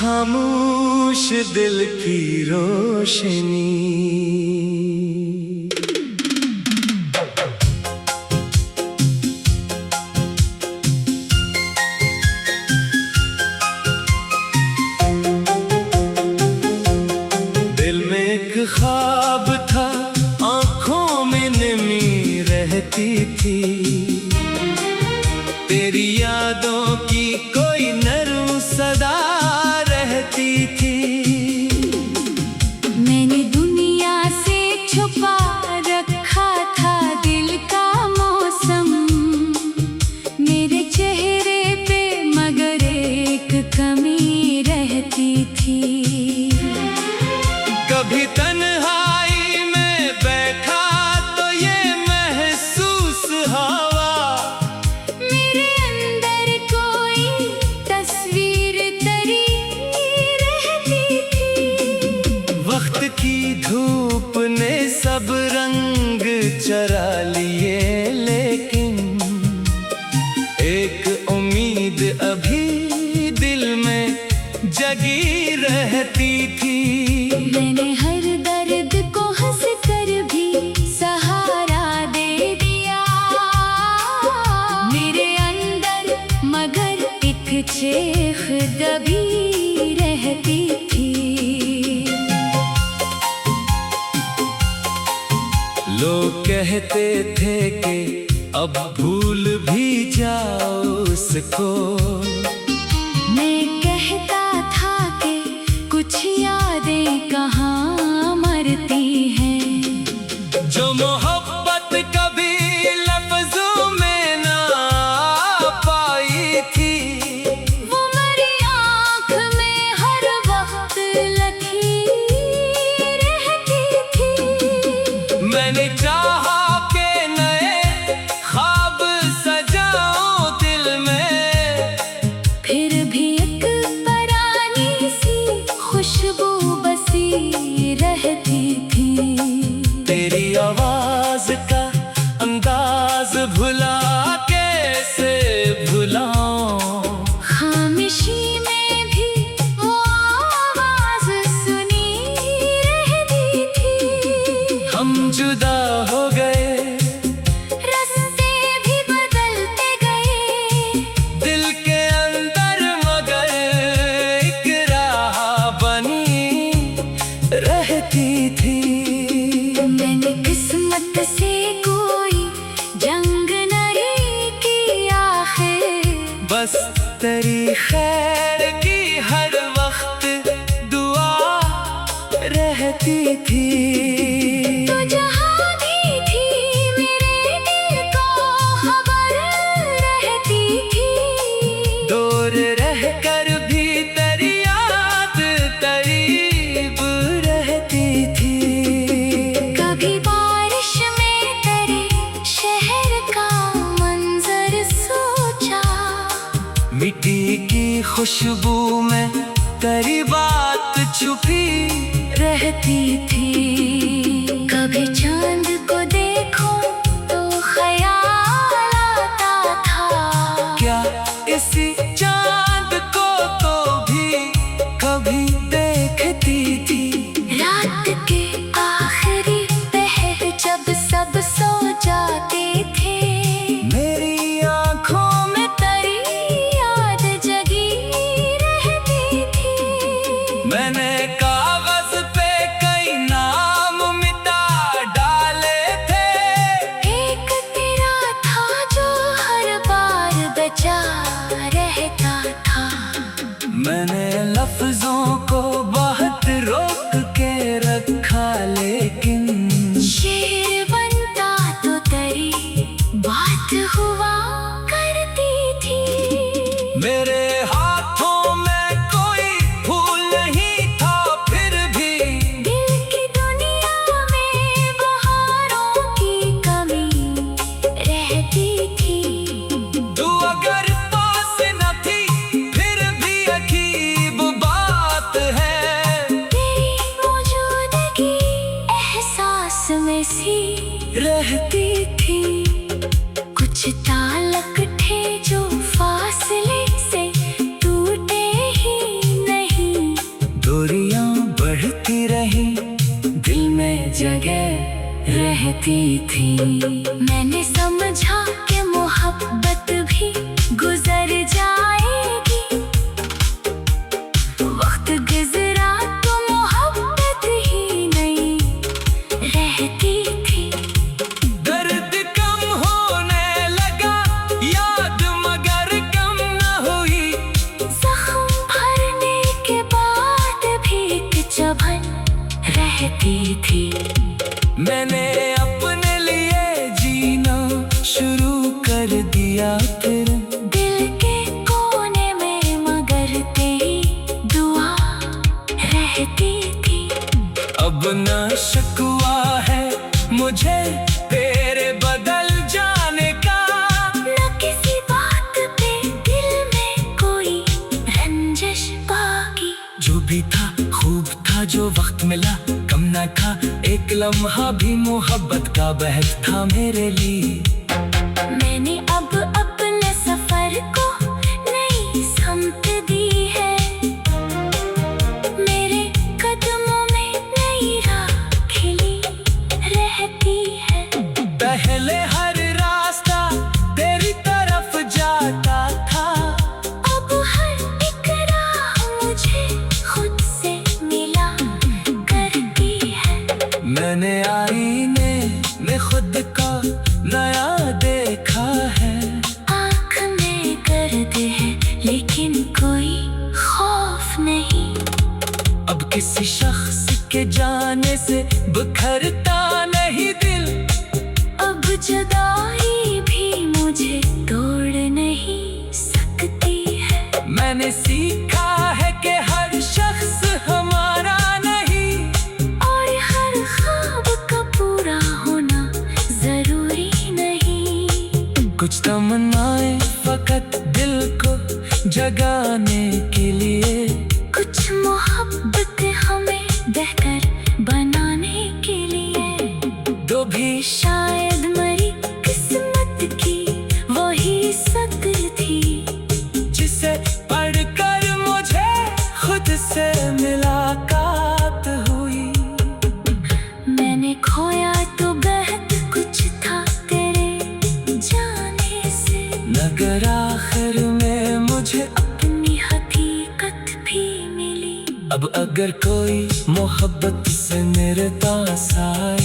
खामोश दिल की रोशनी। दिल में एक ख्वाब था, आंखों में नमी रहती थी, तेरी यादों की कोई नरम सदा रहती थी। मैंने दुनिया से छुपा रखा था दिल का मौसम, मेरे चेहरे पे मगर एक कमी रहती थी। कभी तन्हाई में बैठा तो ये महसूस हवा, मेरे अंदर कोई तस्वीर तरी रहती थी। वक्त की धूप ने सब रंग चरा लिए, लेकिन एक उम्मीद अभी दिल में जगी रहती थी। मैंने हर दर्द को हंस कर भी सहारा दे दिया, मेरे अंदर मगर एक चीख दबी रहती थी। लोग कहते थे कि अब भूल भी जाओ उसको, मैं कहता था कि कुछ यादें कहाँ मरती हैं, जो मोहब्बत कभी लफ्जों में ना पाई थी। वो मेरी आँख में हर वक्त लकीर रहती थी। मैंने चाहा के नए ख्वाब सजाऊं दिल में, फिर भी एक परानी सी खुशबू बसी रहती थी। तेरी आवाज का अंदाज भुला कैसे भुलाऊं, खामोशी में भी वो आवाज सुनी रहती थी। हम जुदा हो गए, रास्ते भी बदलते गए, दिल के अंदर मगर एक राह बनी रहती थी। मैंने किस्मत से कोई जंग नहीं किया है, बस तेरी खैर की हर वक्त दुआ रहती थी। तो जहाँ भी थी मेरे दिल को खबर रहती थी। दूर रह कर भी तेरी याद करीब रहती थी। कभी बारिश में तेरे शहर का मंजर सोचा, मिट्टी की खुशबू में तेरी बात छुपी रहती थी। कभी चांद को देखो तो ख्याल आता था, क्या इसी चांद को तो भी कभी देखती थी। रात के आखिरी पहर जब सब सो जाते थे, मेरी आंखों में तेरी याद जगी रहती थी। मैंने कागज पे कई नाम मिटा डाले थे, एक तेरा था जो हर बार बचा रहता था। मैंने लफ्जों को बहुत रोक के रखा, लेकिन शेर बनता तो तेरी बात हुआ करती थी। मेरे हाथों में कोई फूल नहीं था, फिर भी दिल की दुनिया में बहारों की कमी रहती थी। तू अगर पास न थी फिर भी अजीब बात है, तेरी मौजूदगी एहसास में सी रहती थी। कुछ ताल्लुक थे जो फासले से टूटे ही नहीं। रहती थी। मैंने समझा कि मोहब्बत भी गुजर जाएगी। वक्त गुजरा तो मोहब्बत ही नहीं रहती थी। दर्द कम होने लगा, याद मगर कम न हुई। जख्म भरने के बाद भी एक चुभन रहती थी। मैंने अपने लिए जीना शुरू कर दिया फिर। दिल के कोने में मगर तेरी दुआ रहती थी। अब न शिकवा है मुझे तेरे बदल जाने का। न किसी बात पे दिल में कोई रंजिश बाकी। जो भी था खूब था, जो वक्त मिला कम न था। एक लम्हा भी मोहब्बत का बहक था मेरे लिए। मैंने अब अपने सफर को नई समत दी है। मेरे कदमों में नई राह खिली रहती है। पहले हर रास्ता तेरी तरफ जाता था। अब हर एक राह मुझे खुद से मिला करती है। मैंने आईने में खुद का नया देखा है। आँख में गर्द है लेकिन कोई खौफ नहीं। अब किसी शख्स के जाने से बिखरता नहीं दिल। अब जुदाई भी मुझे तोड़ नहीं सकती है। मैंने सीखा है कि हर शख्स हमारा नहीं। और हर ख्वाब का पूरा होना जरूरी नहीं। कुछ तमन्नाएं फकत दिल को जगाने के लिए। कुछ मोहब्बत हमें बेहतर बनाने के लिए। दो भी शायद मरी किस्मत की वही शक्ल थी। जिसे पढ़कर मुझे खुद से मुलाकात हुई। मैंने खोया तो बहुत कुछ था तेरे जाने से। मगर आखिर में मुझे अपनी हकीकत भी मिली। अब अगर कोई मोहब्बत से मेरे पास आए